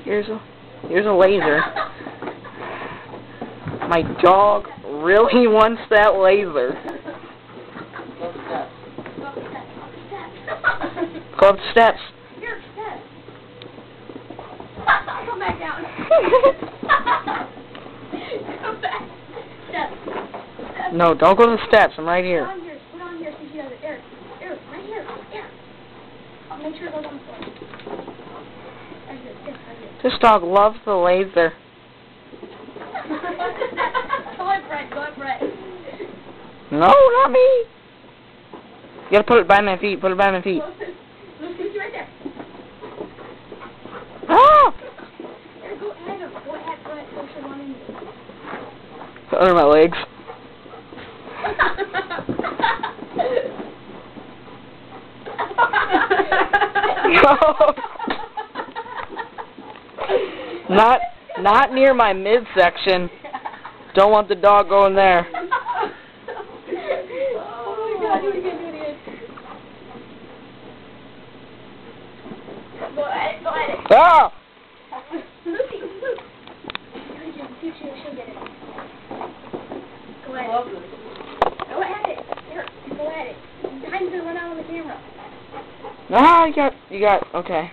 Here's a laser. My dog really wants that laser. Go up the steps. Here, steps. Come back down. Come back. Steps. No, don't go to the steps. I'm right here. Put on here so she does it. Eric, right here. Eric. I'll make sure it goes on the floor. Right here. This dog loves the laser. Go ahead, Brett. No, not me. You gotta put it by my feet. Put it by my feet. Lucy, right there. Ah! Eric, go ahead of Brett. Push her one in. Under my legs. Not near my midsection. Don't want the dog going there. Oh my God, do it again. Go ahead it. Ah! Lucy. See if she'll get it. Go ahead it. Here, go at it. Time's gonna run out on the camera. Ah, you got, okay.